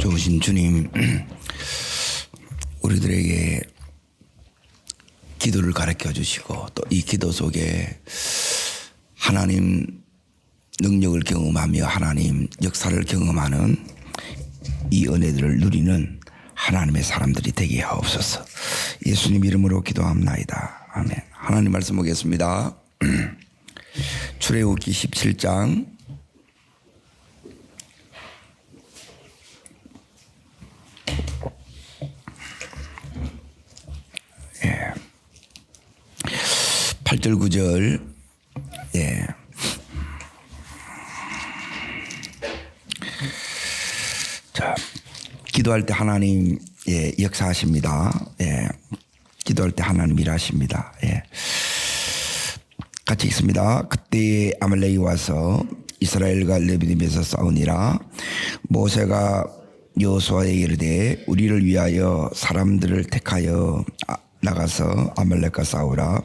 좋으신 주님, 우리들에게 기도를 가르쳐 주시고 또 이 기도 속에 하나님 능력을 경험하며 하나님 역사를 경험하는 이 은혜들을 누리는 하나님의 사람들이 되게 하옵소서. 예수님 이름으로 기도합나이다. 아멘. 하나님 말씀 보겠습니다. 출애굽기 17장 8절 9절. 자, 기도할 때 하나님 역사하십니다. 기도할 때 하나님 일하십니다. 같이 읽습니다. 그때 아말렉이 와서 이스라엘과 르비딤에서 싸우니라. 모세가 여호수아에게 이르되 우리를 위하여 사람들을 택하여 나가서 아말렉과 싸우라.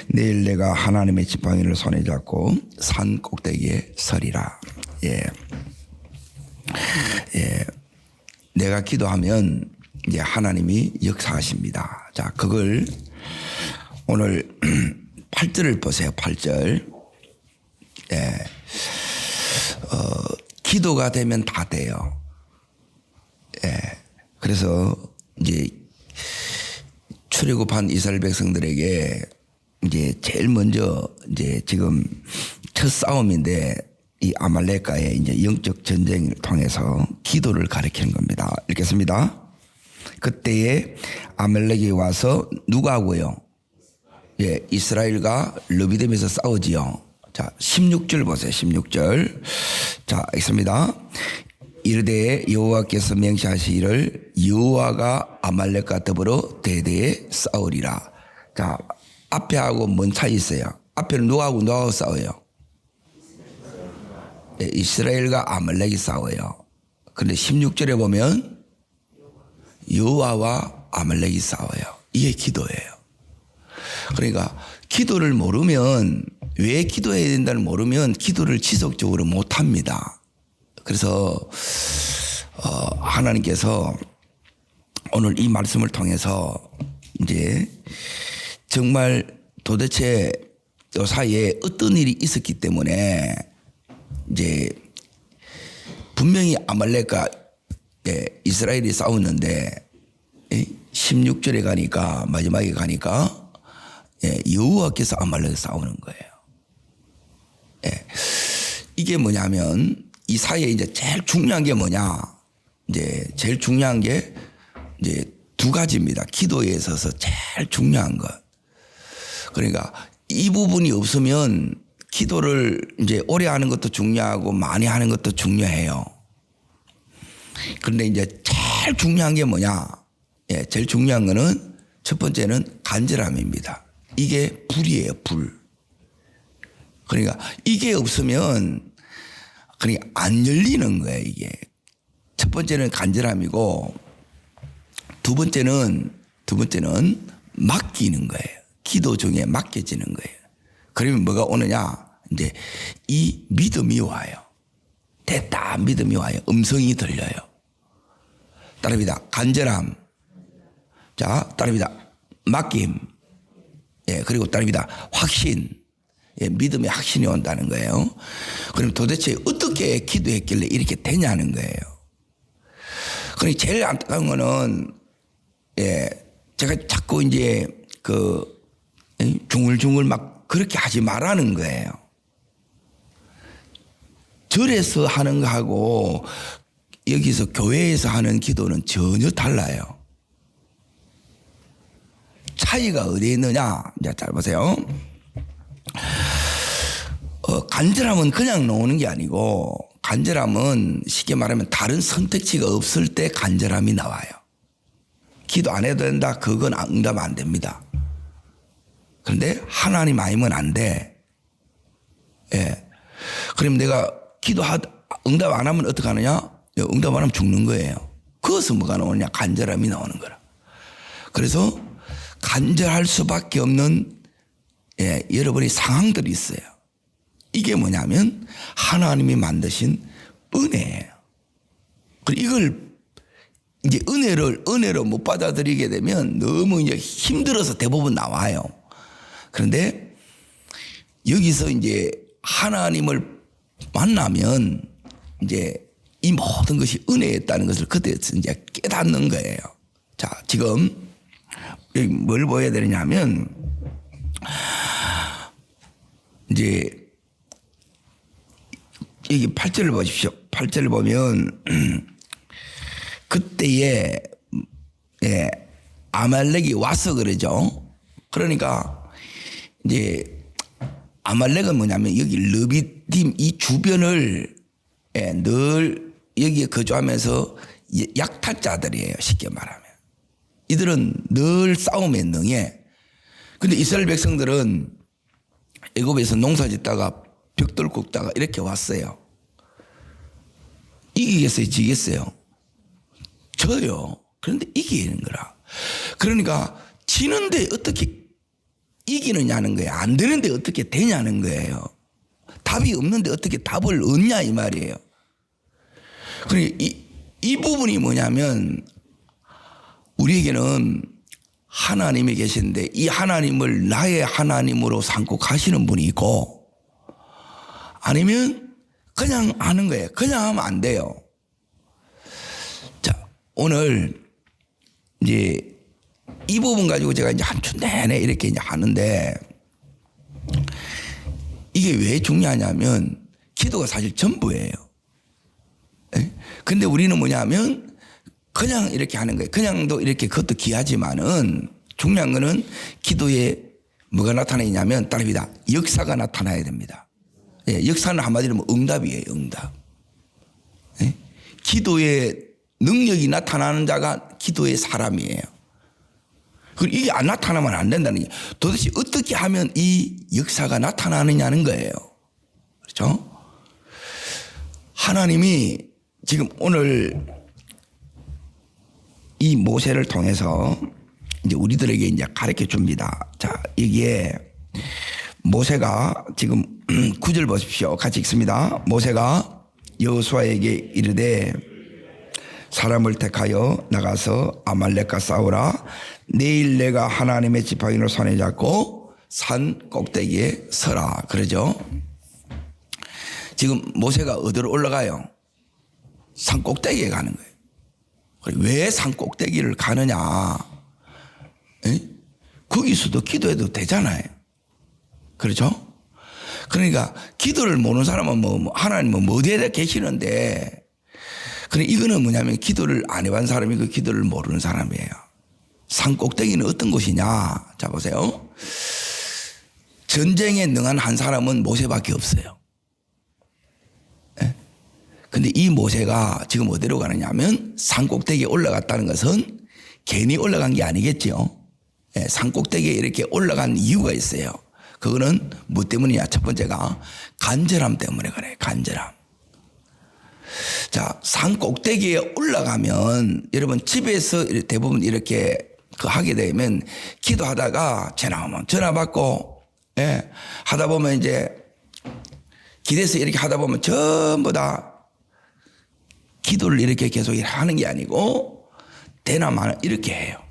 내일 내가 하나님의 지팡이를 손에 잡고 산 꼭대기에 서리라. 내가 기도하면 이제 하나님이 역사하십니다. 자, 그걸 오늘 8절을 보세요. 8절. 기도가 되면 다 돼요. 그래서 이제 출애굽한 이스라엘 백성들에게 이제 제일 먼저 이제 지금 첫 싸움인데 이 아말렉과의 이제 영적 전쟁을 통해서 기도를 가리키는 겁니다. 읽겠습니다. 그때에 아말렉이 와서 누가 하고요? 이스라엘과 르비딤에서 싸우지요. 자, 16절 보세요. 16절. 자, 읽습니다. 이르되 여호와께서 명시하시기를 여호와가 아말렉과 더불어 대대에 싸우리라. 자, 앞에하고 뭔 차이 있어요? 앞에는 누구하고 싸워요? 이스라엘과 아말렉이 싸워요. 그런데 16절에 보면 여호와와 아말렉이 싸워요. 이게 기도예요. 그러니까 기도를 모르면, 왜 기도해야 된다는 모르면 기도를 지속적으로 못합니다. 그래서 하나님께서 오늘 이 말씀을 통해서 이제 정말 도대체 이 사이에 어떤 일이 있었기 때문에 이제 분명히 아말렉과 이스라엘이 싸웠는데 16절에 가니까 마지막에 가니까 여호와께서 아말렉을 싸우는 거예요. 이게 뭐냐면 이 사이에 이제 제일 중요한 게 뭐냐? 이제 제일 중요한 게 이제 두 가지입니다. 기도에 있어서 제일 중요한 것. 그러니까 이 부분이 없으면 기도를 이제 오래 하는 것도 중요하고 많이 하는 것도 중요해요. 그런데 이제 제일 중요한 게 뭐냐? 제일 중요한 거는 첫 번째는 간절함입니다. 이게 불이에요, 불. 그러니까 이게 없으면 그러니까 안 열리는 거예요, 이게. 첫 번째는 간절함이고 두 번째는 맡기는 거예요. 기도 중에 맡겨지는 거예요. 그러면 뭐가 오느냐? 이제 이 믿음이 와요. 됐다, 믿음이 와요. 음성이 들려요. 따릅니다. 간절함. 자, 따릅니다. 맡김. 그리고 따릅니다. 확신. 믿음의 확신이 온다는 거예요. 그럼 도대체 어떻게 기도했길래 이렇게 되냐는 거예요. 그러니 제일 안타까운 거는 제가 자꾸 이제 중얼중얼 막 그렇게 하지 말라는 거예요. 절에서 하는 거하고 여기서 교회에서 하는 기도는 전혀 달라요. 차이가 어디에 있느냐? 이제 잘 보세요. 간절함은 그냥 나오는 게 아니고, 간절함은 쉽게 말하면 다른 선택지가 없을 때 간절함이 나와요. 기도 안 해도 된다, 그건 응답 안 됩니다. 그런데 하나님 아니면 안 돼. 그럼 내가 응답 안 하면 어떻게 하느냐? 응답 안 하면 죽는 거예요. 그것은 뭐가 나오느냐? 간절함이 나오는 거라. 그래서 간절할 수밖에 없는 여러분의 상황들이 있어요. 이게 뭐냐면 하나님이 만드신 은혜예요. 그리고 이걸 이제 은혜로 못 받아들이게 되면 너무 이제 힘들어서 대부분 나와요. 그런데 여기서 이제 하나님을 만나면 이제 이 모든 것이 은혜였다는 것을 그때서 이제 깨닫는 거예요. 자, 지금 여기 뭘 보여야 되느냐면 이제 여기 8절을 보십시오. 8절을 보면 그때에 아말렉이 와서 그러죠. 그러니까 이제 아말렉은 뭐냐면 여기 르비딤 이 주변을 늘 여기에 거주하면서 약탈자들이에요. 쉽게 말하면. 이들은 늘 싸움에 능해. 근데 이스라엘 백성들은 애굽에서 농사 짓다가 벽돌 굽다가 이렇게 왔어요. 이기겠어요? 지겠어요? 져요. 그런데 이기는 거라. 그러니까 지는데 어떻게 이기느냐는 거예요. 안 되는데 어떻게 되냐는 거예요. 답이 없는데 어떻게 답을 얻냐 이 말이에요. 그러니까 이 부분이 뭐냐면 우리에게는 하나님이 계신데 이 하나님을 나의 하나님으로 삼고 가시는 분이 있고 아니면 그냥 하는 거예요. 그냥 하면 안 돼요. 자, 오늘 이제 이 부분 가지고 제가 이제 한 주 내내 이렇게 이제 하는데 이게 왜 중요하냐면 기도가 사실 전부예요. 근데 우리는 뭐냐면 그냥 이렇게 하는 거예요. 그냥도 이렇게 그것도 귀하지만은 중요한 거는 기도에 뭐가 나타나냐면 따릅니다. 역사가 나타나야 됩니다. 역사는 한마디로 뭐 응답이에요. 응답. 기도의 능력이 나타나는 자가 기도의 사람이에요. 그리고 이게 안 나타나면 안 된다는 게 도대체 어떻게 하면 이 역사가 나타나느냐는 거예요. 그렇죠? 하나님이 지금 오늘 이 모세를 통해서 이제 우리들에게 이제 가르쳐 줍니다. 자, 여기에 모세가 지금 9절 보십시오. 같이 읽습니다. 모세가 여호수아에게 이르되 사람을 택하여 나가서 아말렉과 싸우라. 내일 내가 하나님의 지팡이를 손에 잡고 산 꼭대기에 서라. 그러죠. 지금 모세가 어디로 올라가요? 산 꼭대기에 가는 거예요. 왜 산 꼭대기를 가느냐? 거기서도 기도해도 되잖아요. 그렇죠? 그러니까 기도를 모르는 사람은 뭐 하나님은 뭐 어디에 계시는데 근데 이거는 뭐냐면 기도를 안 해본 사람이 그 기도를 모르는 사람이에요. 산 꼭대기는 어떤 곳이냐? 자, 보세요. 전쟁에 능한 한 사람은 모세밖에 없어요. 근데 이 모세가 지금 어디로 가느냐 하면 산 꼭대기에 올라갔다는 것은 괜히 올라간 게 아니겠죠. 산 꼭대기에 이렇게 올라간 이유가 있어요. 그거는 뭐 때문이냐? 첫 번째가 간절함 때문에 그래요. 간절함. 자, 산 꼭대기에 올라가면 여러분 집에서 대부분 이렇게 하게 되면 기도하다가 전화 오면 전화 받고 하다 보면 이제 길에서 이렇게 하다 보면 전부 다 기도를 이렇게 계속 하는 게 아니고 되나 마나 이렇게 해요.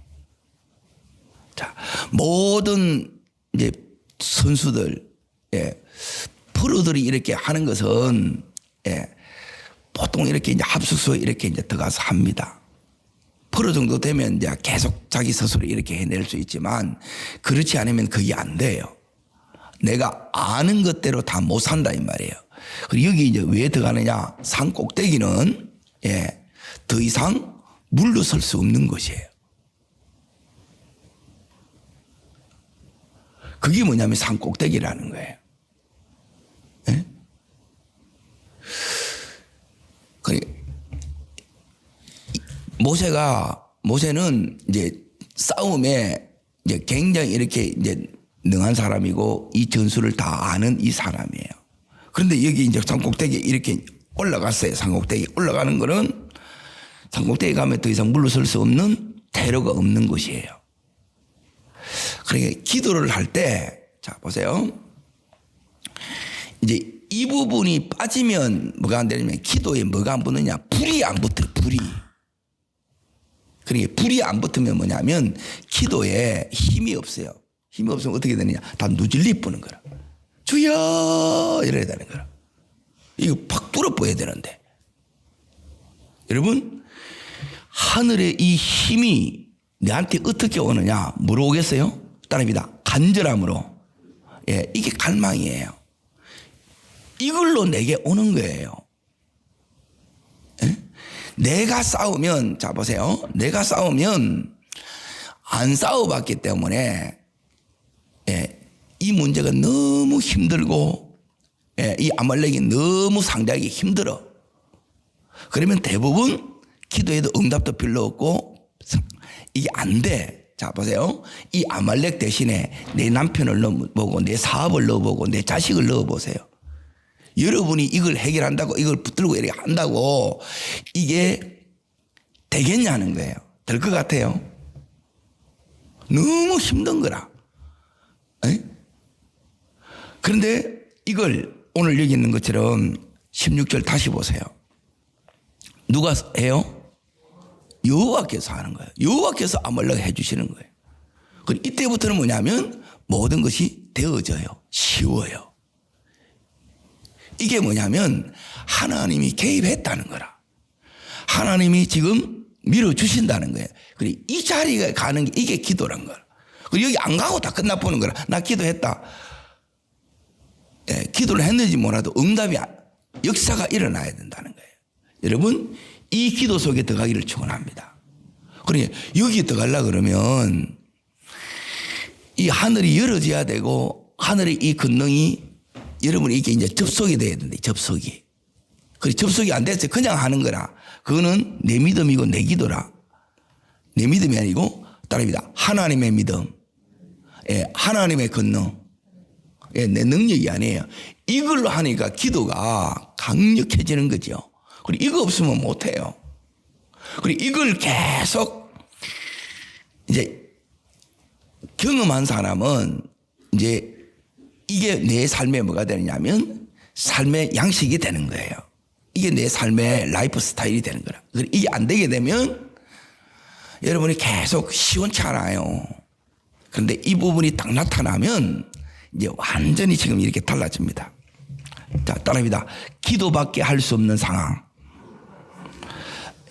자, 모든 이제 선수들, 프로들이 이렇게 하는 것은 보통 이렇게 이제 합숙소에 이렇게 이제 들어가서 합니다. 프로 정도 되면 이제 계속 자기 스스로 이렇게 해낼 수 있지만 그렇지 않으면 그게 안 돼요. 내가 아는 것대로 다 못 산다 이 말이에요. 그리고 여기 이제 왜 들어가느냐? 산 꼭대기는 더 이상 물러설 수 없는 것이에요. 그게 뭐냐면 산 꼭대기라는 거예요. 모세는 이제 싸움에 이제 굉장히 이렇게 이제 능한 사람이고 이 전술을 다 아는 이 사람이에요. 그런데 여기 이제 산꼭대기에 이렇게 올라갔어요. 산꼭대기 올라가는 거는 산꼭대기 가면 더 이상 물러설 수 없는 퇴로가 없는 것이에요. 그러니까 기도를 할 때, 자, 보세요. 이제 이 부분이 빠지면 뭐가 안 되냐면 기도에 뭐가 안 붙느냐? 불이 안 붙어요. 불이. 그러니까 불이 안 붙으면 뭐냐면 기도에 힘이 없어요. 힘이 없으면 어떻게 되느냐. 다 누질리 뿌는 거라. 주여 이래야 되는 거라. 이거 팍 불어 보여야 되는데. 여러분 하늘의 이 힘이 내한테 어떻게 오느냐. 뭐로 오겠어요? 따라합니다. 간절함으로. 예, 이게 갈망이에요. 이걸로 내게 오는 거예요. 예? 내가 싸우면 자 보세요. 내가 싸우면 안 싸워봤기 때문에 예, 이 문제가 너무 힘들고 예, 이 아말렉이 너무 상대하기 힘들어. 그러면 대부분 기도해도 응답도 별로 없고 이게 안 돼. 자 보세요. 이 아말렉 대신에 내 남편을 넣어보고 내 사업을 넣어보고 내 자식을 넣어보세요. 여러분이 이걸 해결한다고 이걸 붙들고 이렇게 한다고 이게 되겠냐는 거예요. 될 것 같아요. 너무 힘든 거라. 에? 그런데 이걸 오늘 여기 있는 것처럼 16절 다시 보세요. 누가 해요? 여호와께서 하는 거예요. 여호와께서 아말렉 해주시는 거예요. 그리고 이때부터는 뭐냐면 모든 것이 되어져요. 쉬워요. 이게 뭐냐면 하나님이 개입했다는 거라. 하나님이 지금 밀어주신다는 거예요. 그리고 이 자리에 가는 게 이게 기도란 거라. 그리고 여기 안 가고 다 끝나보는 거라. 나 기도했다. 예, 기도를 했는지 몰라도 응답이 역사가 일어나야 된다는 거예요. 여러분 이 기도 속에 들어가기를 축원합니다. 그러니 여기 들어가려고 그러면 이 하늘이 열어져야 되고 하늘의 이 권능이 여러분이 이게 이제 접속이 돼야 된다. 접속이. 그 접속이 안 돼서 그냥 하는 거라. 그거는 내 믿음이고 내 기도라. 내 믿음이 아니고 따라합니다. 하나님의 믿음. 예, 하나님의 권능. 예, 내 능력이 아니에요. 이걸로 하니까 기도가 강력해지는 거죠. 그리고 이거 없으면 못해요. 그리고 이걸 계속 이제 경험한 사람은 이제 이게 내 삶에 뭐가 되느냐면 삶의 양식이 되는 거예요. 이게 내 삶의 라이프 스타일이 되는 거라. 이게 안 되게 되면 여러분이 계속 시원치 않아요. 그런데 이 부분이 딱 나타나면 이제 완전히 지금 이렇게 달라집니다. 자, 따라합니다. 기도밖에 할 수 없는 상황.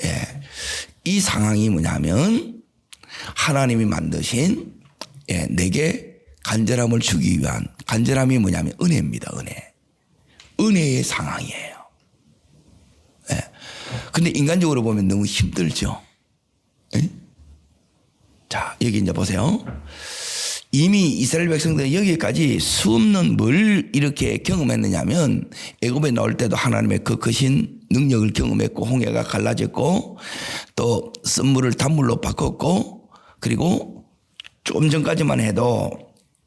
예, 이 상황이 뭐냐면 하나님이 만드신 예, 내게 간절함을 주기 위한 간절함이 뭐냐면 은혜입니다. 은혜. 은혜의 상황이에요. 예. 근데 인간적으로 보면 너무 힘들죠. 예? 자, 여기 이제 보세요. 이미 이스라엘 백성들은 여기까지 수없는 뭘 이렇게 경험했느냐면 애굽에 나올 때도 하나님의 그 크신 능력을 경험했고 홍해가 갈라졌고 또 쓴물을 단물로 바꿨고 그리고 좀 전까지만 해도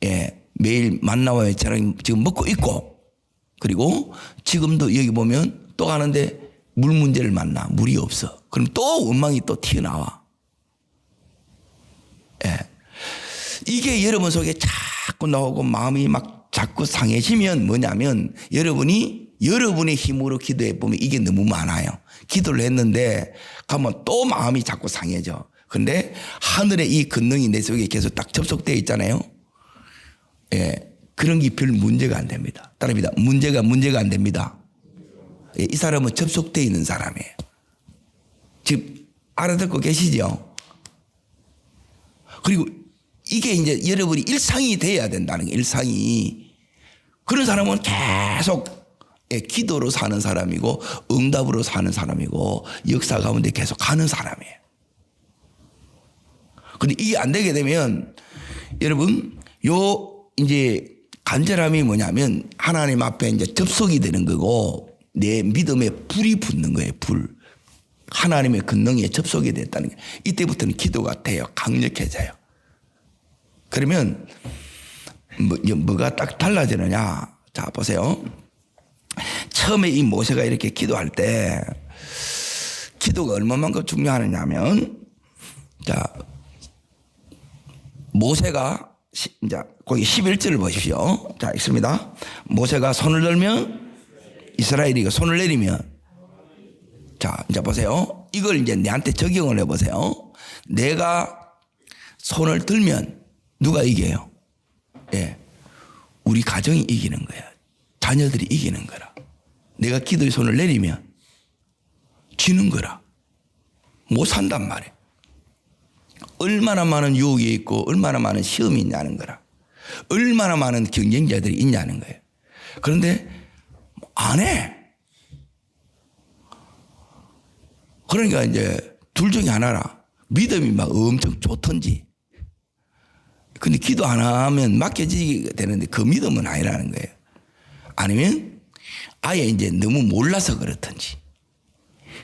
예, 매일 만나와 회처럼 지금 먹고 있고 그리고 지금도 여기 보면 또 가는데 물 문제를 만나. 물이 없어. 그럼 또 원망이 또 튀어나와. 예. 이게 여러분 속에 자꾸 나오고 마음이 막 자꾸 상해지면 뭐냐면 여러분의 힘으로 기도해 보면 이게 너무 많아요. 기도를 했는데 가면 또 마음이 자꾸 상해져. 근데 하늘의 이 권능이 내 속에 계속 딱 접속되어 있잖아요. 예. 그런 게 별 문제가 안 됩니다. 따라합니다. 문제가 안 됩니다. 예, 이 사람은 접속되어 있는 사람이에요. 지금 알아듣고 계시죠? 그리고 이게 이제 여러분이 일상이 돼야 된다는 게 일상이. 그런 사람은 계속 예, 기도로 사는 사람이고 응답으로 사는 사람이고 역사 가운데 계속 가는 사람이에요. 근데 이게 안 되게 되면 여러분 이제 간절함이 뭐냐면 하나님 앞에 이제 접속이 되는 거고 내 믿음에 불이 붙는 거예요. 불. 하나님의 권능에 접속이 됐다는 게 이때부터는 기도가 돼요. 강력해져요. 그러면 뭐가 딱 달라지느냐. 자 보세요. 처음에 이 모세가 이렇게 기도할 때 기도가 얼마만큼 중요하느냐면 자 모세가 이제 거기 11절을 보십시오. 자 있습니다. 모세가 손을 들면 이스라엘이 손을 내리면 자, 이제 보세요. 이걸 이제 내한테 적용을 해보세요. 내가 손을 들면 누가 이겨요? 예. 우리 가정이 이기는 거야. 자녀들이 이기는 거라. 내가 기도의 손을 내리면 지는 거라. 못 산단 말이야. 얼마나 많은 유혹이 있고 얼마나 많은 시험이 있냐는 거라. 얼마나 많은 경쟁자들이 있냐는 거예요. 그런데 안 해. 그러니까 이제 둘 중에 하나라. 믿음이 막 엄청 좋던지. 근데 기도 안 하면 맡겨지게 되는데 그 믿음은 아니라는 거예요. 아니면 아예 이제 너무 몰라서 그렇던지.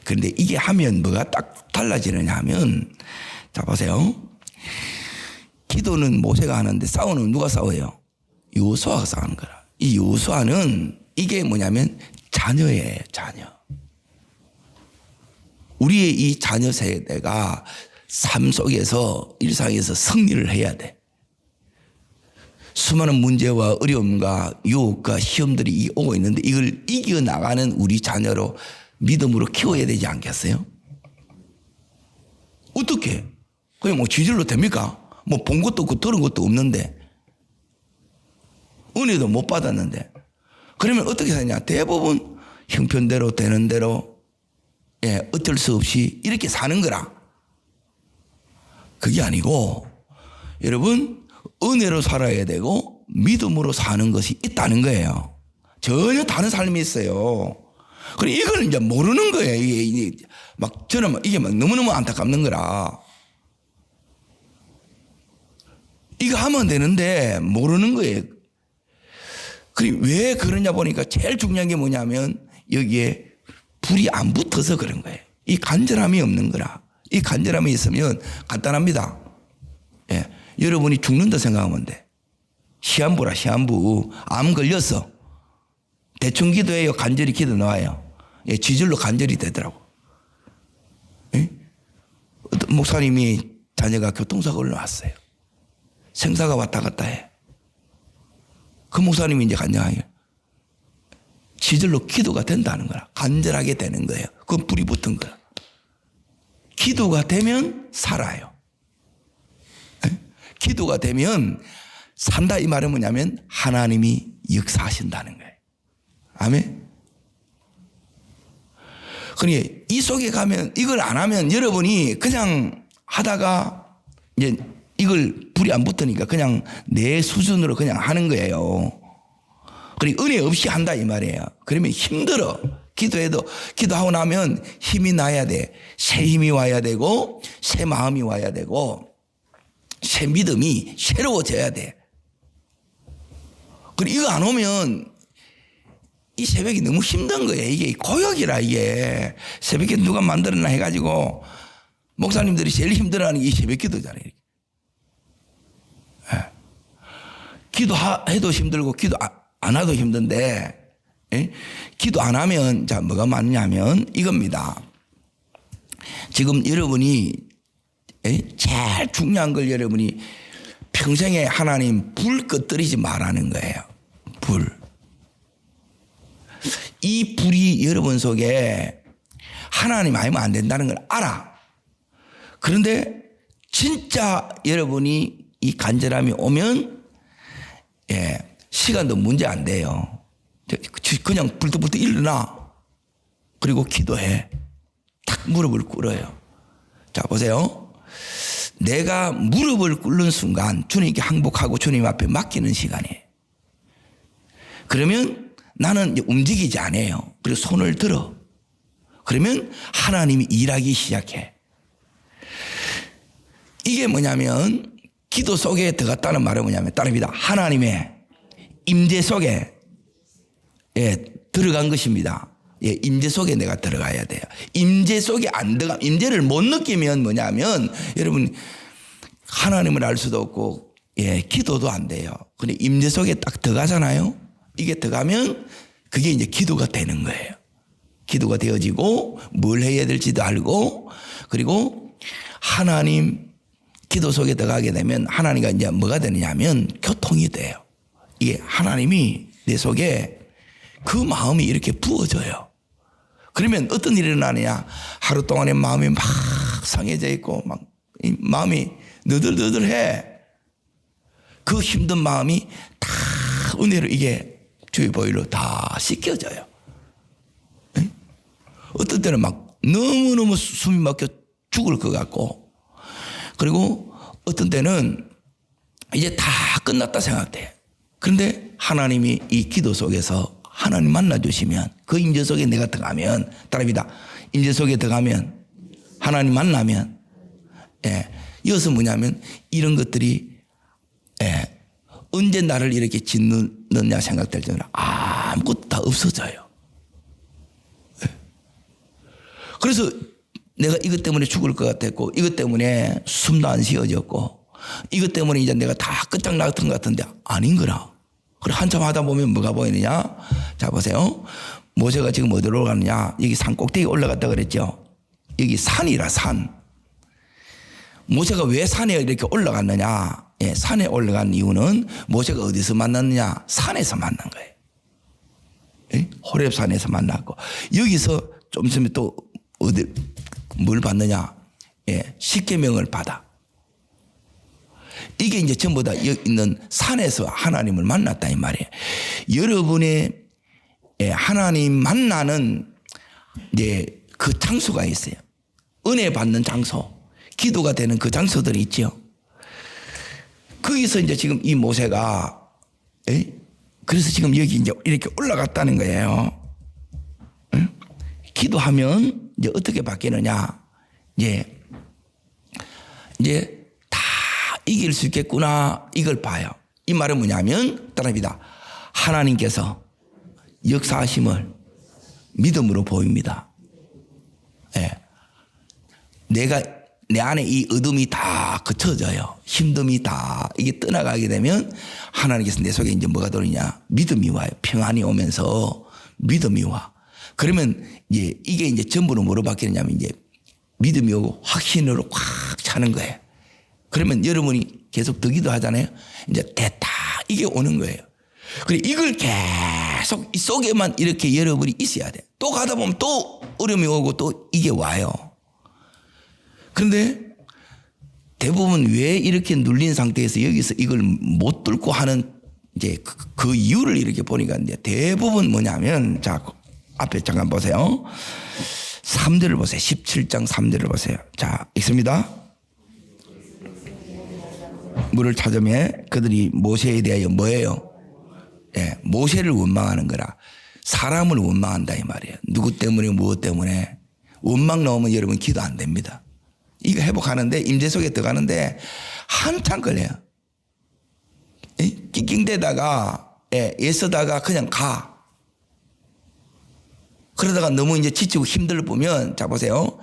그런데 이게 하면 뭐가 딱 달라지느냐 하면, 자 보세요. 기도는 모세가 하는데 싸우는 누가 싸워요? 여호수아가 싸우는 거라. 이 여호수아는 이게 뭐냐면 자녀예요, 자녀. 우리의 이 자녀 세대가 삶 속에서 일상에서 승리를 해야 돼. 수많은 문제와 어려움과 유혹과 시험들이 오고 있는데 이걸 이겨나가는 우리 자녀로 믿음으로 키워야 되지 않겠어요? 어떻게? 그냥 뭐 지질로 됩니까? 뭐 본 것도 없고 들은 것도 없는데 은혜도 못 받았는데 그러면 어떻게 사냐? 대부분 형편대로 되는 대로 어쩔 수 없이 이렇게 사는 거라. 그게 아니고 여러분 은혜로 살아야 되고 믿음으로 사는 것이 있다는 거예요. 전혀 다른 삶이 있어요. 그래 이걸 이제 모르는 거예요. 이게 막 저는 이게 막 너무너무 안타깝는 거라. 이거 하면 되는데 모르는 거예요. 그래 왜 그러냐 보니까 제일 중요한 게 뭐냐면 여기에 불이 안 붙어서 그런 거예요. 이 간절함이 없는 거라. 이 간절함이 있으면 간단합니다. 예. 여러분이 죽는다 생각하면 돼. 시한부라 시한부. 암 걸렸어. 대충 기도해요. 간절히 기도 나와요. 예, 지질로 간절히 되더라고. 예? 어떤 목사님이 자녀가 교통사고를 났어요. 생사가 왔다 갔다 해. 그 목사님이 이제 간증하요. 지질로 기도가 된다는 거라. 간절하게 되는 거예요. 그건 불이 붙은 거야. 기도가 되면 살아요. 에? 기도가 되면 산다 이 말은 뭐냐면 하나님이 역사하신다는 거예요. 아멘. 그러니 이 속에 가면 이걸 안 하면 여러분이 그냥 하다가 이제 이걸 불이 안 붙으니까 그냥 내 수준으로 그냥 하는 거예요. 그리고 은혜 없이 한다 이 말이에요. 그러면 힘들어. 기도하고 나면 힘이 나야 돼. 새 힘이 와야 되고 새 마음이 와야 되고 새 믿음이 새로워져야 돼. 그리고 이거 안 오면 이 새벽이 너무 힘든 거예요. 이게 고역이라 이게. 새벽에 누가 만들었나 해가지고 목사님들이 제일 힘들어하는 게 이 새벽 기도잖아요. 예. 기도해도 힘들고 기도 안 해도 힘든데 예? 기도 안 하면 자 뭐가 많냐면 이겁니다. 지금 여러분이 제일 중요한 걸 여러분이 평생에 하나님 불 꺼뜨리지 말라는 거예요. 불. 이 불이 여러분 속에 하나님 아니면 안 된다는 걸 알아. 그런데 진짜 여러분이 이 간절함이 오면 시간도 문제 안 돼요. 그냥 불떡불떡 일어나. 그리고 기도해. 탁 무릎을 꿇어요. 자 보세요. 내가 무릎을 꿇는 순간 주님께 항복하고 주님 앞에 맡기는 시간이에요. 그러면 나는 움직이지 않아요. 그리고 손을 들어. 그러면 하나님이 일하기 시작해. 이게 뭐냐면 기도 속에 들어갔다는 말은 뭐냐면 따릅니다. 하나님의 임재 속에 들어간 것입니다. 임재 속에 내가 들어가야 돼요. 임재 속에 안 들어가, 임재를 못 느끼면 뭐냐면 여러분 하나님을 알 수도 없고 기도도 안 돼요. 근데 임재 속에 딱 들어가잖아요. 이게 들어가면 그게 이제 기도가 되는 거예요. 기도가 되어지고 뭘 해야 될지도 알고 그리고 하나님 기도 속에 들어가게 되면 하나님과 이제 뭐가 되느냐면 교통이 돼요. 이게 하나님이 내 속에 그 마음이 이렇게 부어져요. 그러면 어떤 일이 일어나느냐? 하루 동안에 마음이 막 상해져 있고 막 마음이 너덜너덜해. 그 힘든 마음이 다 은혜로 이게 주의 보혈로 다 씻겨져요. 어떤 때는 막 너무너무 숨이 막혀 죽을 것 같고, 그리고 어떤 때는 이제 다 끝났다 생각돼. 그런데 하나님이 이 기도 속에서 하나님 만나주시면, 그 임재 속에 내가 들어가면, 따라합니다. 임재 속에 들어가면, 하나님 만나면, 이것은 뭐냐면 이런 것들이 언제 나를 이렇게 짓느냐 생각될 때는 아무것도 다 없어져요. 그래서 내가 이것 때문에 죽을 것 같았고, 이것 때문에 숨도 안 쉬어졌고, 이것 때문에 이제 내가 다 끝장났던 것 같은데 아닌 거라. 그리고 한참 하다 보면 뭐가 보이느냐? 자, 보세요. 모세가 지금 어디로 가느냐? 여기 산 꼭대기 올라갔다 그랬죠. 여기 산이라, 산. 모세가 왜 산에 이렇게 올라갔느냐? 산에 올라간 이유는 모세가 어디서 만났느냐? 산에서 만난 거예요. 호렙산에서 만났고, 여기서 좀 있으면 또 어디 뭘 받느냐? 십계명을 받아. 이게 이제 전부 다 여기 있는 산에서 하나님을 만났다 이 말이에요. 여러분의 하나님 만나는 이제 그 장소가 있어요. 은혜 받는 장소, 기도가 되는 그 장소들이 있죠. 거기서 이제 지금 이 모세가 그래서 지금 여기 이제 이렇게 올라갔다는 거예요. 기도하면 이제 어떻게 바뀌느냐? 이제 다 이길 수 있겠구나, 이걸 봐요. 이 말은 뭐냐면 따라합니다. 하나님께서 역사하심을 믿음으로 보입니다. 내가 내 안에 이 어둠이 다 그쳐져요. 힘듦이 다 이게 떠나가게 되면 하나님께서 내 속에 이제 뭐가 들어오냐? 믿음이 와요. 평안이 오면서 믿음이 와. 그러면 이게 이제 전부로 뭐로 바뀌느냐면 이제 믿음이 오고 확신으로 꽉 차는 거예요. 그러면 여러분이 계속 더 기도하잖아요. 이제 됐다, 이게 오는 거예요. 그리고 이걸 계속 이 속에만 이렇게 여러분이 있어야 돼. 또 가다 보면 또 어려움이 오고 또 이게 와요. 그런데 대부분 왜 이렇게 눌린 상태에서 여기서 이걸 못 뚫고 하는 이제 그 이유를 이렇게 보니까 이제 대부분 뭐냐면, 자, 앞에 잠깐 보세요. 3절을 보세요. 17장 3절을 보세요. 자, 읽습니다. 물을 찾으며 그들이 모세에 대하여 뭐예요? 모세를 원망하는 거라. 사람을 원망한다 이 말이에요. 누구 때문에 무엇 때문에. 원망 나오면 여러분 기도 안 됩니다. 이거 회복하는데, 임재 속에 들어가는데 한참 걸려요. 낑낑대다가 애쓰다가 그냥 가. 그러다가 너무 이제 지치고 힘들어 보면, 자 보세요.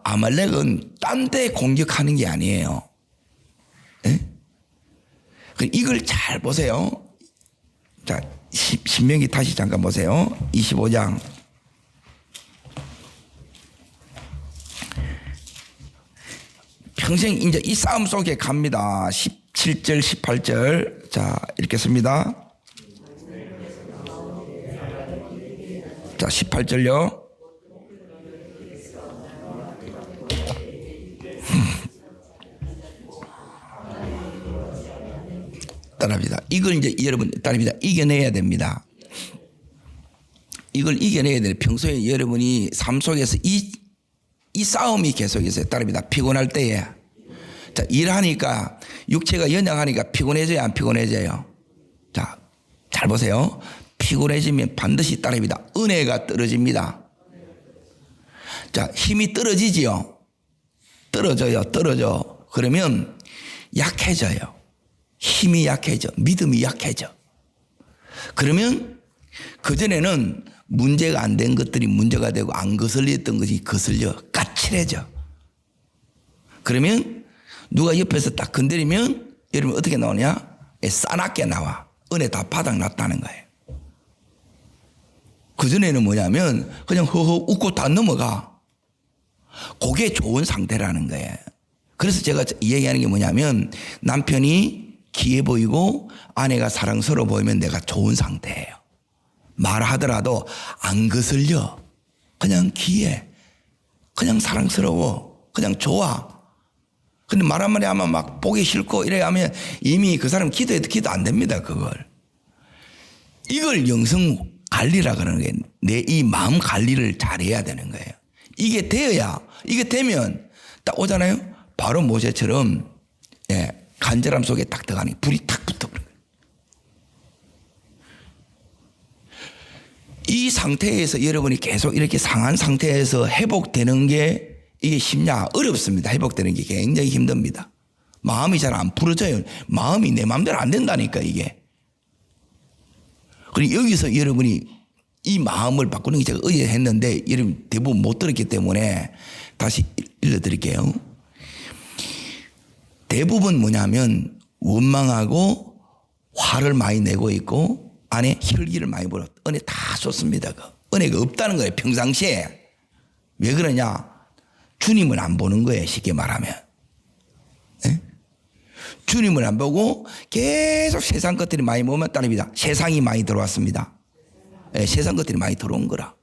아말렉은 딴 데 공격하는 게 아니에요. 이걸 잘 보세요. 자, 신명기 다시 잠깐 보세요. 25장. 평생 이제 이 싸움 속에 갑니다. 17절, 18절. 자, 읽겠습니다. 자, 18절요. 따라합니다. 이걸 이제 여러분 따라합니다. 이겨내야 됩니다. 이걸 이겨내야 돼요. 평소에 여러분이 삶 속에서 이 싸움이 계속 있어요. 따라합니다. 피곤할 때에. 자, 일하니까 육체가 연약하니까 피곤해져요, 안 피곤해져요? 자, 잘 보세요. 피곤해지면 반드시 따라합니다. 은혜가 떨어집니다. 자, 힘이 떨어지지요. 떨어져. 그러면 약해져요. 힘이 약해져. 믿음이 약해져. 그러면 그전에는 문제가 안 된 것들이 문제가 되고 안 거슬렸던 것이 거슬려 까칠해져. 그러면 누가 옆에서 딱 건드리면 여러분 어떻게 나오냐? 싸납게 나와. 은혜 다 바닥났다는 거예요. 그전에는 뭐냐면 그냥 허허 웃고 다 넘어가. 그게 좋은 상태라는 거예요. 그래서 제가 얘기하는 게 뭐냐면 남편이 귀해 보이고 아내가 사랑스러워 보이면 내가 좋은 상태예요. 말하더라도 안 거슬려. 그냥 귀해. 그냥 사랑스러워. 그냥 좋아. 근데 말 한마디 하면 막 보기 싫고 이래 하면 이미 그 사람 기도해도 기도 안 됩니다. 그걸. 이걸 영성 관리라 그러는 게 내 이 마음 관리를 잘해야 되는 거예요. 이게 되어야, 이게 되면 딱 오잖아요. 바로 모세처럼 간절함 속에 딱 들어가는 불이 탁 붙어버려요. 이 상태에서 여러분이 계속 이렇게 상한 상태에서 회복되는 게 이게 쉽냐? 어렵습니다. 회복되는 게 굉장히 힘듭니다. 마음이 잘 안 풀어져요. 마음이 내 마음대로 안 된다니까 이게. 그리고 여기서 여러분이 이 마음을 바꾸는 게 제가 어제 했는데 여러분 대부분 못 들었기 때문에 다시 읽어드릴게요. 대부분 뭐냐면 원망하고 화를 많이 내고 있고 안에 혈기를 많이 불어. 은혜 다 쏟습니다. 은혜가 없다는 거예요. 평상시에. 왜 그러냐? 주님을 안 보는 거예요. 쉽게 말하면. 네? 주님을 안 보고 계속 세상 것들이 많이 모으면 따릅니다. 세상이 많이 들어왔습니다. 네, 세상 것들이 많이 들어온 거라.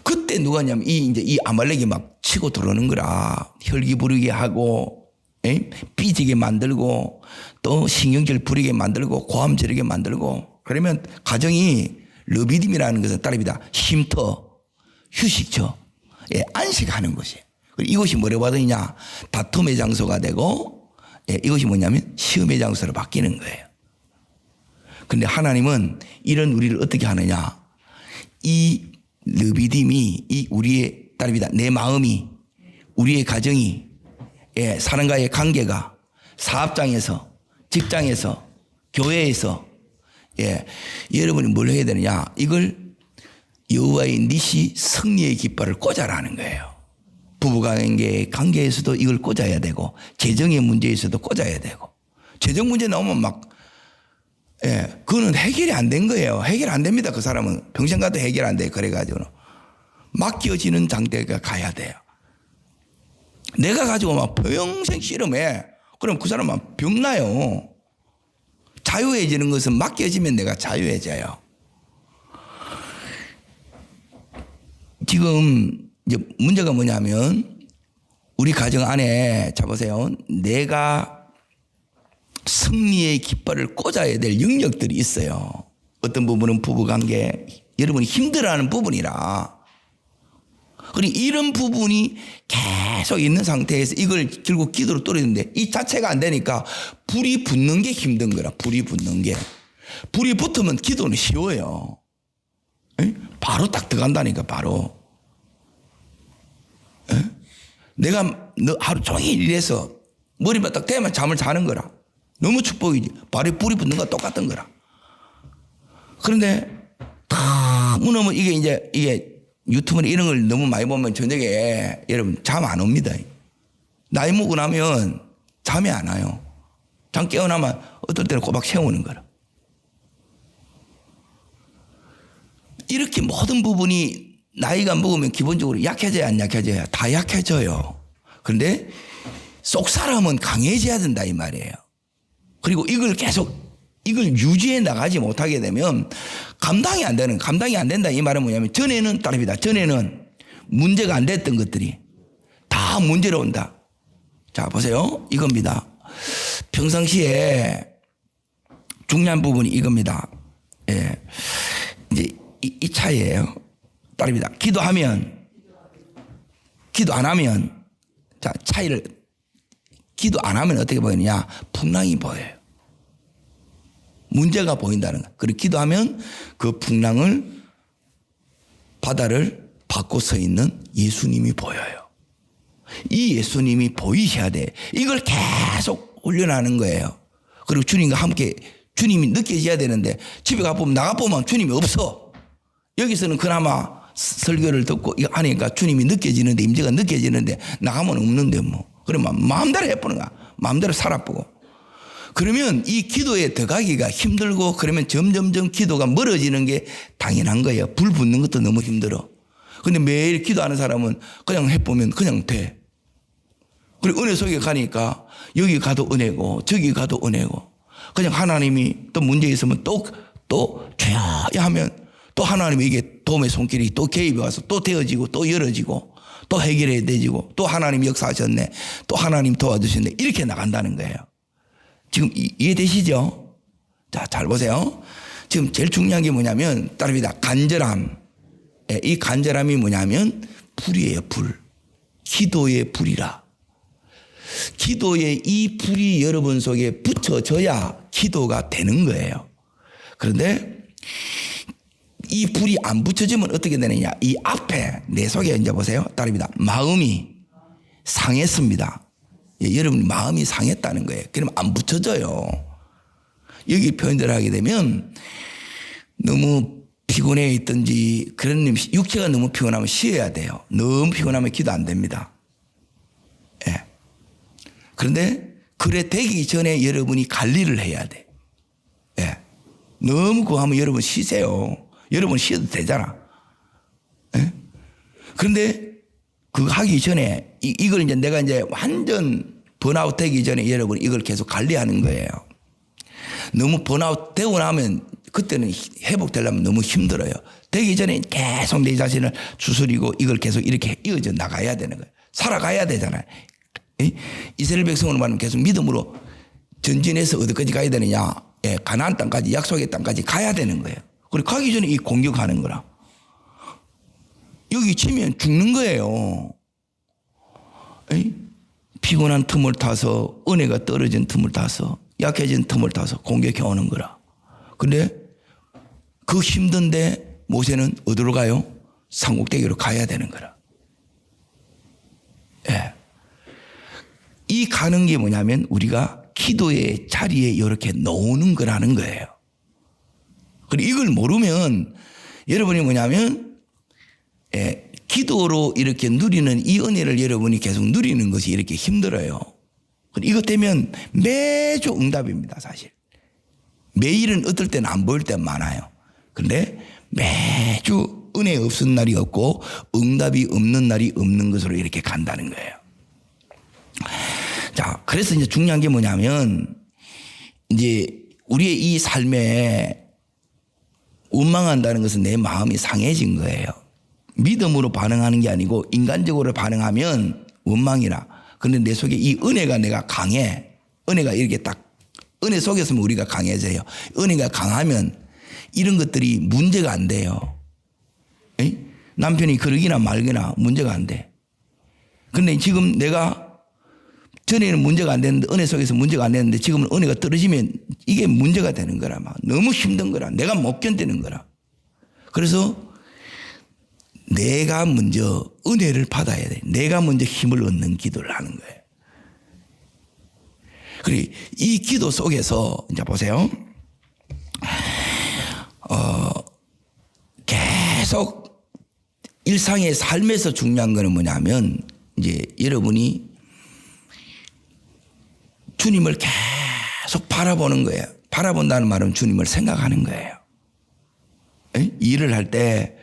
그때 누가 냐면 이 아말렉이 막 치고 들어오는 거라. 혈기 부리게 하고, 삐지게 만들고, 또 신경질 부리게 만들고, 고함 지르게 만들고, 그러면 가정이 르비딤이라는 것은 따릅니다. 쉼터, 휴식처, 안식하는 곳이에요. 이곳이 뭐라고 하더냐? 다툼의 장소가 되고, 이것이 뭐냐면 시험의 장소로 바뀌는 거예요. 근데 하나님은 이런 우리를 어떻게 하느냐? 이 르비딤이 이 우리의 따릅니다. 내 마음이, 우리의 가정이, 사람과의 관계가 사업장에서, 직장에서, 교회에서, 여러분이 뭘 해야 되느냐? 이걸 여호와의 니시 승리의 깃발을 꽂아라는 거예요. 부부관계 관계에서도 이걸 꽂아야 되고, 재정의 문제에서도 꽂아야 되고, 재정 문제 나오면 막, 그거는 해결이 안 된 거예요. 해결 안 됩니다. 그 사람은 평생 가도 해결 안 돼. 그래가지고 맡겨지는 장대가 가야 돼요. 내가 가지고 막 평생 씨름해. 그럼 그 사람은 병나요. 자유해지는 것은 맡겨지면 내가 자유해져요. 지금 이제 문제가 뭐냐면 우리 가정 안에 자 보세요. 내가 승리의 깃발을 꽂아야 될 영역들이 있어요. 어떤 부분은 부부관계, 여러분이 힘들어하는 부분이라. 그리고 이런 부분이 계속 있는 상태에서 이걸 결국 기도로 떨어지는데 이 자체가 안 되니까 불이 붙는 게 힘든 거라. 불이 붙는 게. 불이 붙으면 기도는 쉬워요. 바로 딱 들어간다니까 바로. 내가 하루 종일 일해서 머리만 딱 대면 잠을 자는 거라. 너무 축복이지. 발에 불이 붙는 거 똑같은 거라. 그런데 탁 무너면 이게 유튜브나 이런 걸 너무 많이 보면 저녁에 여러분 잠 안 옵니다. 나이 먹고 나면 잠이 안 와요. 잠 깨어나면 어떨 때는 꼬박 세우는 거라. 이렇게 모든 부분이 나이가 먹으면 기본적으로 약해져야 안 약해져야? 다 약해져요. 그런데 속 사람은 강해져야 된다 이 말이에요. 그리고 이걸 유지해 나가지 못하게 되면 감당이 안 된다 이 말은 뭐냐면 전에는 따릅니다. 전에는 문제가 안 됐던 것들이 다 문제로 온다. 자 보세요. 이겁니다. 평상시에 중요한 부분이 이겁니다. 이제 이 차이예요. 따릅니다. 기도 안 하면 자 차이를 기도 안 하면 어떻게 보이느냐? 풍랑이 보여요. 문제가 보인다는 거. 그리고 기도하면 그 풍랑을 바다를 받고 서 있는 예수님이 보여요. 이 예수님이 보이셔야 돼. 이걸 계속 훈련하는 거예요. 그리고 주님과 함께 주님이 느껴져야 되는데 집에 가보면 나가보면 주님이 없어. 여기서는 그나마 설교를 듣고 이거 하니까 주님이 느껴지는데 임재가 느껴지는데 나가면 없는데 뭐. 그러면 마음대로 해보는 거야. 마음대로 살아보고. 그러면 이 기도에 들어가기가 힘들고 그러면 점점점 기도가 멀어지는 게 당연한 거예요. 불 붙는 것도 너무 힘들어. 근데 매일 기도하는 사람은 그냥 해보면 그냥 돼. 그리고 은혜 속에 가니까 여기 가도 은혜고 저기 가도 은혜고 그냥 하나님이 또 문제 있으면 또 줘야 하면 또 하나님이 이게 도움의 손길이 또 개입해 와서 또 되어지고 또 열어지고 또 해결해야 되지고 또 하나님 역사하셨네. 또 하나님 도와주셨네. 이렇게 나간다는 거예요. 지금 이해되시죠? 자, 잘 보세요. 지금 제일 중요한 게 뭐냐면 따릅니다. 간절함. 이 간절함이 뭐냐면 불이에요. 불. 기도의 불이라. 기도의 이 불이 여러분 속에 붙여져야 기도가 되는 거예요. 그런데 이 불이 안 붙여지면 어떻게 되느냐. 이 앞에 내 속에 이제 보세요. 따릅니다. 마음이 상했습니다. 여러분 마음이 상했다는 거예요. 그러면 안 붙여져요. 여기 표현을 하게 되면 너무 피곤해 있든지 그런 육체가 너무 피곤하면 쉬어야 돼요. 너무 피곤하면 기도 안 됩니다. 예. 그런데 그래 되기 전에 여러분이 관리를 해야 돼. 예. 너무 그거 하면 여러분 쉬세요. 여러분 쉬어도 되잖아. 예? 그런데 그거 하기 전에 이걸 이제 내가 이제 완전 번아웃 되기 전에 여러분 이걸 계속 관리하는 거예요. 너무 번아웃 되고 나면 그때는 회복되려면 너무 힘들어요. 되기 전에 계속 내 자신을 추스리고 이걸 계속 이렇게 이어져 나가야 되는 거예요. 살아가야 되잖아요. 이스라엘 백성으로 말하면 계속 믿음으로 전진해서 어디까지 가야 되느냐. 예, 가나안 땅까지 약속의 땅까지 가야 되는 거예요. 그리고 가기 전에 이 공격하는 거라. 여기 치면 죽는 거예요. 피곤한 틈을 타서 은혜가 떨어진 틈을 타서 약해진 틈을 타서 공격해 오는 거라. 근데 그 힘든데 모세는 어디로 가요? 산꼭대기로 가야 되는 거라. 예. 이 가는 게 뭐냐면 우리가 기도의 자리에 이렇게 놓는 거라는 거예요. 그리고 이걸 모르면 여러분이 뭐냐면 기도로 이렇게 누리는 이 은혜를 여러분이 계속 누리는 것이 이렇게 힘들어요. 이것 되면 매주 응답입니다. 사실. 매일은 어떨 때는 안 보일 때 많아요. 그런데 매주 은혜 없은 날이 없고 응답이 없는 날이 없는 것으로 이렇게 간다는 거예요. 자, 그래서 이제 중요한 게 뭐냐면 이제 우리의 이 삶에 원망한다는 것은 내 마음이 상해진 거예요. 믿음으로 반응하는 게 아니고 인간적으로 반응하면 원망이라. 그런데 내 속에 이 은혜가 내가 강해. 은혜가 이렇게 딱 은혜 속에서는 우리가 강해져요. 은혜가 강하면 이런 것들이 문제가 안 돼요. 에이? 남편이 그러기나 말거나 문제가 안 돼. 그런데 지금 내가 전에는 문제가 안 됐는데 은혜 속에서 문제가 안 됐는데 지금은 은혜가 떨어지면 이게 문제가 되는 거라. 막 너무 힘든 거라. 내가 못 견디는 거라. 그래서 내가 먼저 은혜를 받아야 돼. 내가 먼저 힘을 얻는 기도를 하는 거예요. 그리고 이 기도 속에서 이제 보세요. 계속 일상의 삶에서 중요한 거는 뭐냐면 이제 여러분이 주님을 계속 바라보는 거예요. 바라본다는 말은 주님을 생각하는 거예요. 일을 할 때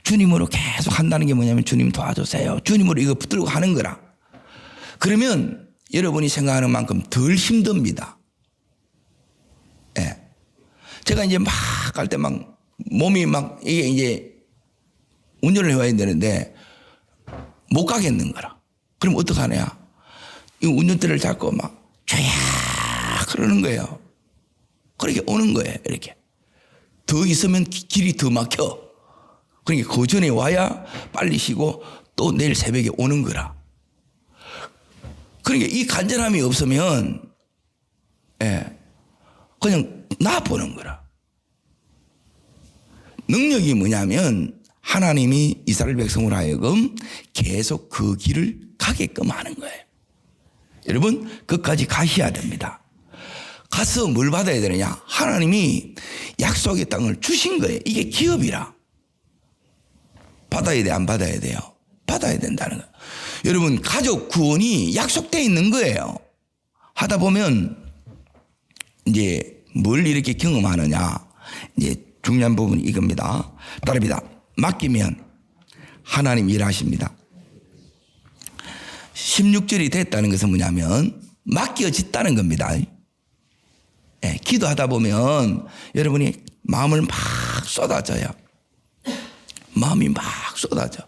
주님으로 계속 한다는 게 뭐냐면 주님 도와주세요. 주님으로 이거 붙들고 하는 거라. 그러면 여러분이 생각하는 만큼 덜 힘듭니다. 예. 제가 이제 막 갈 때 막 몸이 막 이게 이제 운전을 해와야 되는데 못 가겠는 거라. 그럼 어떡하냐. 이 운전대를 잡고 막 쫙 그러는 거예요. 그렇게 오는 거예요. 이렇게. 더 있으면 길이 더 막혀. 그러니까 그 전에 와야 빨리 쉬고 또 내일 새벽에 오는 거라. 그러니까 이 간절함이 없으면 그냥 놔보는 거라. 능력이 뭐냐면 하나님이 이스라엘 백성으로 하여금 계속 그 길을 가게끔 하는 거예요. 여러분 끝까지 가셔야 됩니다. 가서 뭘 받아야 되느냐. 하나님이 약속의 땅을 주신 거예요. 이게 기업이라. 받아야 돼, 안 받아야 돼요? 받아야 된다는 거예요. 여러분, 가족 구원이 약속되어 있는 거예요. 하다 보면, 이제 뭘 이렇게 경험하느냐. 이제 중요한 부분이 이겁니다. 따릅니다. 맡기면 하나님 일하십니다. 16절이 됐다는 것은 뭐냐면, 맡겨졌다는 겁니다. 기도하다 보면 여러분이 마음을 막 쏟아져요. 마음이 막 쏟아져.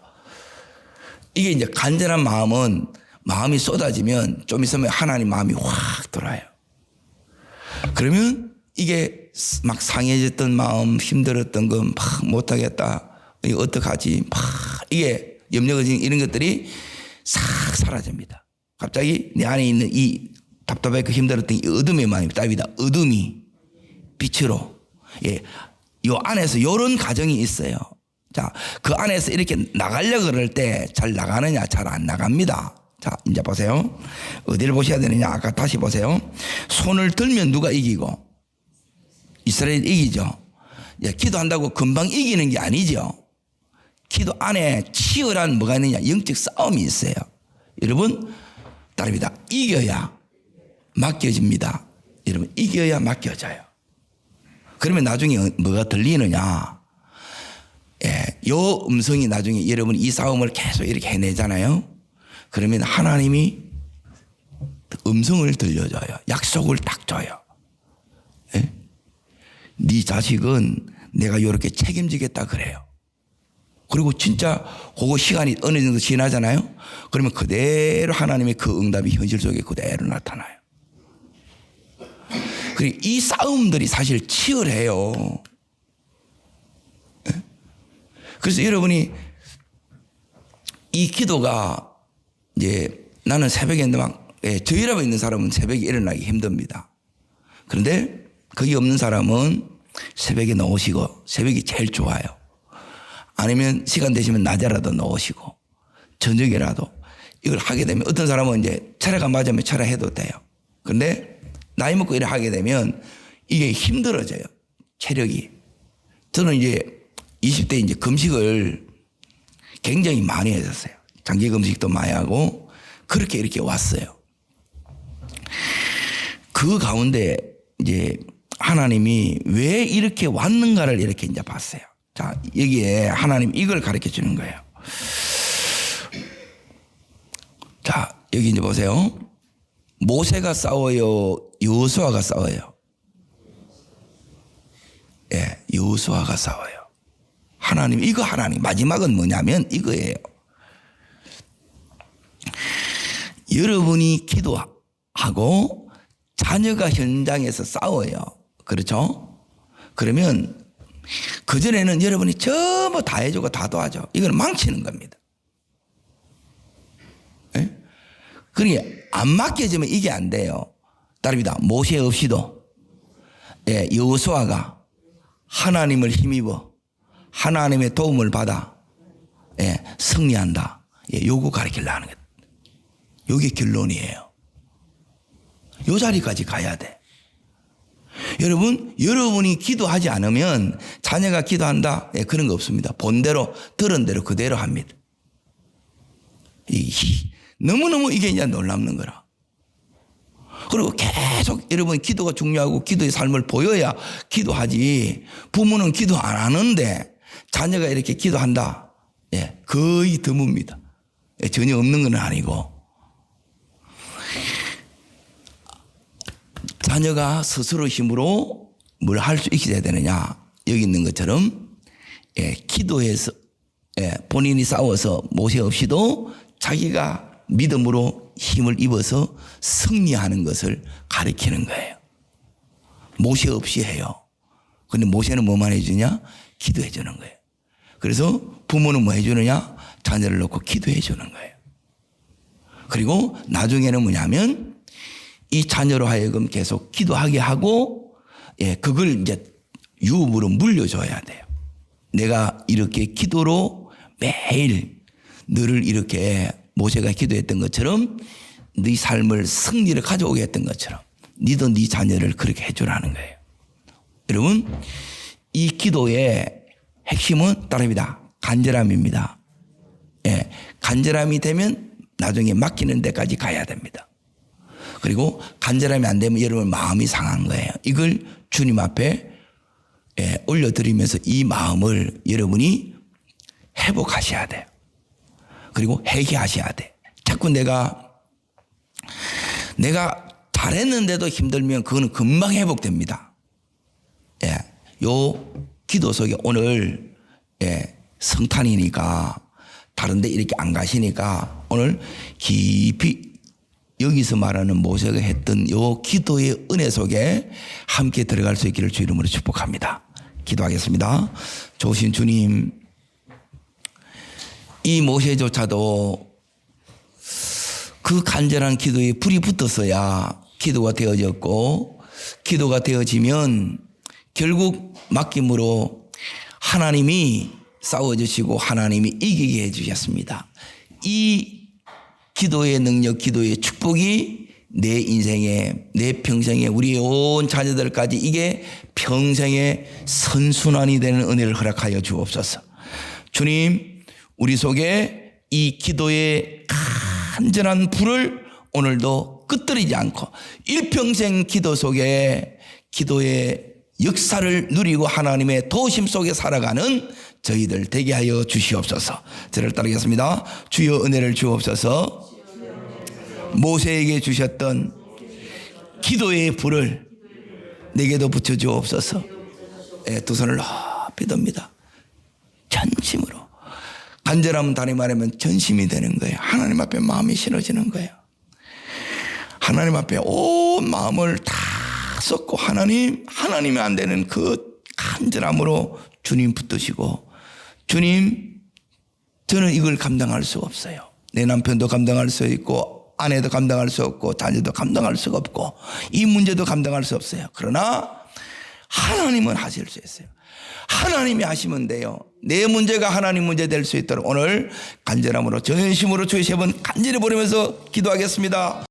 이게 이제 간절한 마음은 마음이 쏟아지면 좀 있으면 하나님 마음이 확 돌아요. 그러면 이게 막 상해졌던 마음, 힘들었던 거 막 못하겠다. 이거 어떡하지? 막 이게 염려가 지금 이런 것들이 싹 사라집니다. 갑자기 내 안에 있는 이 답답하고 힘들었던 이 어둠의 마음이 답이다. 어둠이 빛으로. 예. 요 안에서 요런 과정이 있어요. 자, 그 안에서 이렇게 나가려고 그럴 때 잘 나가느냐? 잘 안 나갑니다. 자, 이제 보세요. 어디를 보셔야 되느냐? 아까 다시 보세요. 손을 들면 누가 이기고? 이스라엘이 이기죠. 예, 기도한다고 금방 이기는 게 아니죠. 기도 안에 치열한 뭐가 있느냐? 영적 싸움이 있어요. 여러분, 따릅니다. 이겨야 맡겨집니다. 여러분, 이겨야 맡겨져요. 그러면 나중에 뭐가 들리느냐? 예, 요 음성이 나중에 여러분 이 싸움을 계속 이렇게 해내잖아요. 그러면 하나님이 음성을 들려줘요. 약속을 딱 줘요. 예? 네 자식은 내가 이렇게 책임지겠다 그래요. 그리고 진짜 그거 시간이 어느 정도 지나잖아요. 그러면 그대로 하나님의 그 응답이 현실 속에 그대로 나타나요. 그리고 이 싸움들이 사실 치열해요. 예? 그래서 여러분이 이 기도가 이제 나는 새벽에 막 저혈압이 있는 사람은 새벽에 일어나기 힘듭니다. 그런데 거기 없는 사람은 새벽에 넣으시고 새벽이 제일 좋아요. 아니면 시간 되시면 낮에라도 넣으시고 저녁에라도 이걸 하게 되면 어떤 사람은 이제 철야가 맞으면 철야해도 돼요. 그런데 나이 먹고 이래 하게 되면 이게 힘들어져요. 체력이. 저는 이제 20대 이제 금식을 굉장히 많이 했었어요. 장기 금식도 많이 하고 그렇게 이렇게 왔어요. 그 가운데 이제 하나님이 왜 이렇게 왔는가를 이렇게 이제 봤어요. 자, 여기에 하나님 이걸 가르쳐 주는 거예요. 자, 여기 이제 보세요. 모세가 싸워요? 여호수아가 싸워요? 예, 여호수아가 싸워요. 하나님, 이거 하나님. 마지막은 뭐냐면 이거예요. 여러분이 기도하고 자녀가 현장에서 싸워요. 그렇죠? 그러면 그전에는 여러분이 전부 다 해주고 다 도와줘. 이건 망치는 겁니다. 예? 그러니 안 맡겨지면 이게 안 돼요. 따릅니다. 모세 없이도 예, 여호수아가 하나님을 힘입어 하나님의 도움을 받아 예, 승리한다. 예, 요거 가르치려고 하는 거예요. 요게 결론이에요. 요 자리까지 가야 돼. 여러분, 여러분이 기도하지 않으면 자녀가 기도한다? 예, 그런 거 없습니다. 본대로, 들은 대로 그대로 합니다. 너무너무 이게 이제 놀랍는 거라. 그리고 계속 여러분 기도가 중요하고 기도의 삶을 보여야 기도하지. 부모는 기도 안 하는데 자녀가 이렇게 기도한다? 예, 거의 드뭅니다. 예, 전혀 없는 건 아니고. 자녀가 스스로 힘으로 뭘 할 수 있게 되느냐. 여기 있는 것처럼 예, 기도해서 예, 본인이 싸워서 모세 없이도 자기가 믿음으로 힘을 입어서 승리하는 것을 가리키는 거예요. 모세 없이 해요. 근데 모세는 뭐만 해주냐? 기도해 주는 거예요. 그래서 부모는 뭐 해주느냐? 자녀를 놓고 기도해 주는 거예요. 그리고 나중에는 뭐냐면 이 자녀로 하여금 계속 기도하게 하고 예, 그걸 이제 유업으로 물려줘야 돼요. 내가 이렇게 기도로 매일 너를 이렇게 모세가 기도했던 것처럼 네 삶을 승리를 가져오게 했던 것처럼 니도 네 자녀를 그렇게 해주라는 거예요. 여러분, 이 기도의 핵심은 따릅니다. 간절함입니다. 예, 간절함이 되면 나중에 맡기는 데까지 가야 됩니다. 그리고 간절함이 안 되면 여러분 마음이 상한 거예요. 이걸 주님 앞에 예, 올려드리면서 이 마음을 여러분이 회복하셔야 돼요. 그리고 회개하셔야 돼. 자꾸 내가 잘했는데도 힘들면 그거는 금방 회복됩니다. 예, 요 기도 속에 오늘 예, 성탄이니까 다른데 이렇게 안 가시니까 오늘 깊이 여기서 말하는 모세가 했던 요 기도의 은혜 속에 함께 들어갈 수 있기를 주 이름으로 축복합니다. 기도하겠습니다. 좋으신 주님, 이 모세조차도 그 간절한 기도에 불이 붙었어야 기도가 되어졌고, 기도가 되어지면 결국 맡김으로 하나님이 싸워주시고 하나님이 이기게 해주셨습니다. 이 기도의 능력, 기도의 축복이 내 인생에, 내 평생에, 우리 온 자녀들까지 이게 평생의 선순환이 되는 은혜를 허락하여 주옵소서. 주님, 우리 속에 이 기도의 간절한 불을 오늘도 끄트리지 않고 일평생 기도 속에 기도의 역사를 누리고 하나님의 도우심 속에 살아가는 저희들 되게 하여 주시옵소서. 저를 따르겠습니다. 주여 은혜를 주옵소서. 모세에게 주셨던 기도의 불을 내게도 붙여주옵소서. 두 손을 높이 듭니다. 전심으로. 간절하면 다리 말하면 전심이 되는 거예요. 하나님 앞에 마음이 실어지는 거예요. 하나님 앞에 온 마음을 다 쏟고 하나님이 안 되는 그 간절함으로 주님 붙드시고, 주님, 저는 이걸 감당할 수 없어요. 내 남편도 감당할 수 있고, 아내도 감당할 수 없고, 자녀도 감당할 수가 없고, 이 문제도 감당할 수 없어요. 그러나 하나님은 하실 수 있어요. 하나님이 하시면 돼요. 내 문제가 하나님 문제 될 수 있도록 오늘 간절함으로 전심으로 주의 세 번 간절히 부르면서 기도하겠습니다.